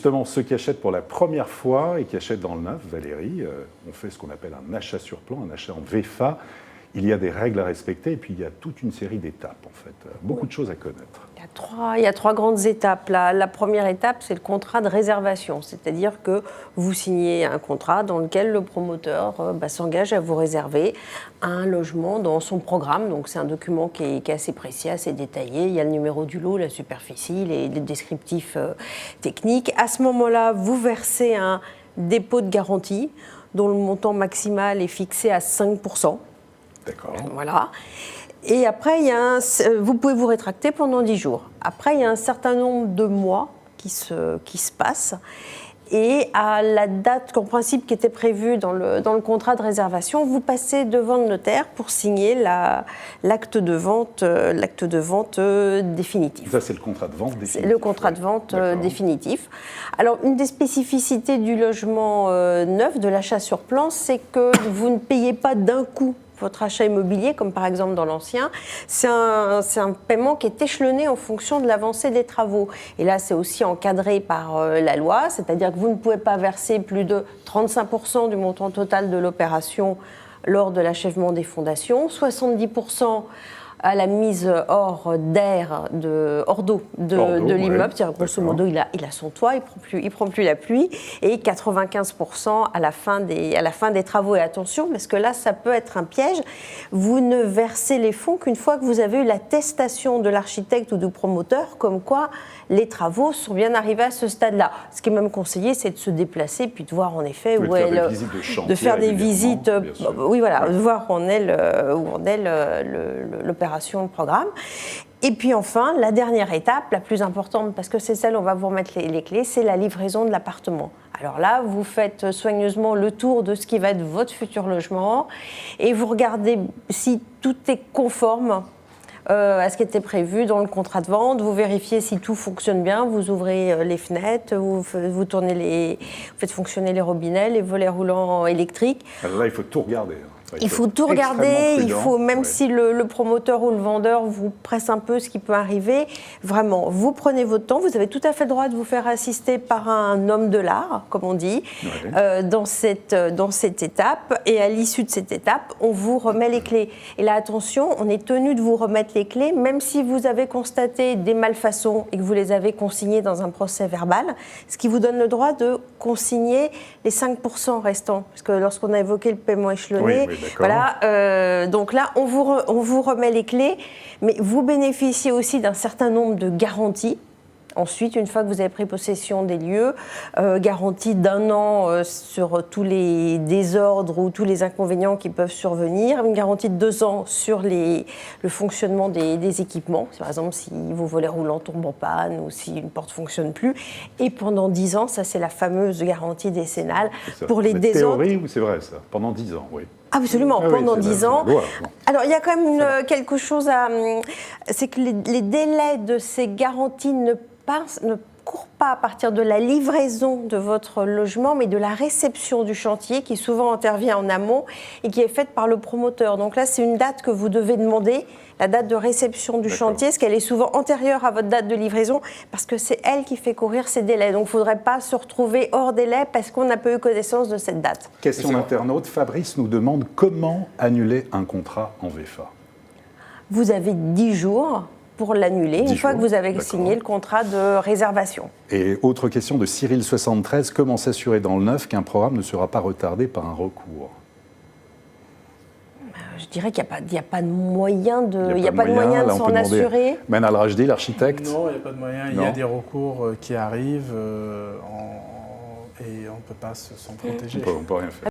Justement, ceux qui achètent pour la première fois et qui achètent dans le neuf, Valérie, on fait ce qu'on appelle un achat sur plan, un achat en VFA. Il y a des règles à respecter et puis il y a toute une série d'étapes, en fait. Beaucoup de choses à connaître. Il y a trois grandes étapes. La première étape, c'est le contrat de réservation. C'est-à-dire que vous signez un contrat dans lequel le promoteur s'engage à vous réserver un logement dans son programme. Donc c'est un document qui est assez précis, assez détaillé. Il y a le numéro du lot, la superficie, les descriptifs techniques. À ce moment-là, vous versez un dépôt de garantie dont le montant maximal est fixé à 5%. D'accord. Voilà. Et après, vous pouvez vous rétracter pendant 10 jours. Après, il y a un certain nombre de mois qui se passent. Et à la date, en principe, qui était prévue dans le contrat de réservation, vous passez devant le notaire pour signer l'acte de vente définitif. Ça, c'est le contrat de vente définitif. C'est le contrat de vente définitif. Alors, une des spécificités du logement neuf, de l'achat sur plan, c'est que vous ne payez pas d'un coup votre achat immobilier, comme par exemple dans l'ancien. C'est un paiement qui est échelonné en fonction de l'avancée des travaux. Et là, c'est aussi encadré par la loi, c'est-à-dire que vous ne pouvez pas verser plus de 35% du montant total de l'opération lors de l'achèvement des fondations, 70% à la mise hors d'eau de l'immeuble, c'est-à-dire grosso modo il a son toit, il prend plus la pluie, et 95% à la fin des travaux. Et attention, parce que là ça peut être un piège, vous ne versez les fonds qu'une fois que vous avez eu l'attestation de l'architecte ou du promoteur comme quoi les travaux sont bien arrivés à ce stade-là. Ce qui est même conseillé, c'est de se déplacer puis de voir en effet de faire des visites, oui voilà, de voir où en est l'opération, le programme. Et puis enfin, la dernière étape, la plus importante, parce que c'est celle où on va vous remettre les clés, c'est la livraison de l'appartement. Alors là, vous faites soigneusement le tour de ce qui va être votre futur logement et vous regardez si tout est conforme à ce qui était prévu dans le contrat de vente. Vous vérifiez si tout fonctionne bien, vous ouvrez les fenêtres, vous faites fonctionner les robinets, les volets roulants électriques. Alors là, il faut tout regarder. Il faut tout regarder, même si le promoteur ou le vendeur vous presse un peu, ce qui peut arriver, vraiment, vous prenez votre temps, vous avez tout à fait le droit de vous faire assister par un homme de l'art, comme on dit, dans cette étape, et à l'issue de cette étape, on vous remet les clés. Et là, attention, on est tenu de vous remettre les clés, même si vous avez constaté des malfaçons et que vous les avez consignées dans un procès verbal, ce qui vous donne le droit de consigner les 5% restants, parce que lorsqu'on a évoqué le paiement échelonné, voilà, donc là, on vous remet les clés, mais vous bénéficiez aussi d'un certain nombre de garanties. Ensuite, une fois que vous avez pris possession des lieux, garantie d'1 an sur tous les désordres ou tous les inconvénients qui peuvent survenir, une garantie de 2 ans sur le fonctionnement des équipements, par exemple si vos volets roulants tombent en panne ou si une porte ne fonctionne plus, et pendant 10 ans, ça c'est la fameuse garantie décennale pour les désordres. C'est théorie ou c'est vrai ça? Pendant 10 ans, oui. Absolument, pendant 10 ans. Loi. Alors, il y a quand même quelque chose c'est que les délais de ces garanties ne courent pas à partir de la livraison de votre logement, mais de la réception du chantier, qui souvent intervient en amont et qui est faite par le promoteur. Donc là, c'est une date que vous devez demander, la date de réception du chantier, parce qu'elle est souvent antérieure à votre date de livraison, parce que c'est elle qui fait courir ces délais. Donc, il ne faudrait pas se retrouver hors délai parce qu'on n'a pas eu connaissance de cette date. Question d'internaute, Fabrice nous demande comment annuler un contrat en VFA. Vous avez 10 jours pour l'annuler, une fois que vous avez signé le contrat de réservation. Et autre question de Cyril73, comment s'assurer dans le neuf qu'un programme ne sera pas retardé par un recours? Je dirais qu'il n'y a pas de moyen de s'en assurer. Manal Rajdi, l'architecte? Non, il n'y a pas de moyen. Il y a des recours qui arrivent et on ne peut pas s'en protéger. On peut rien faire.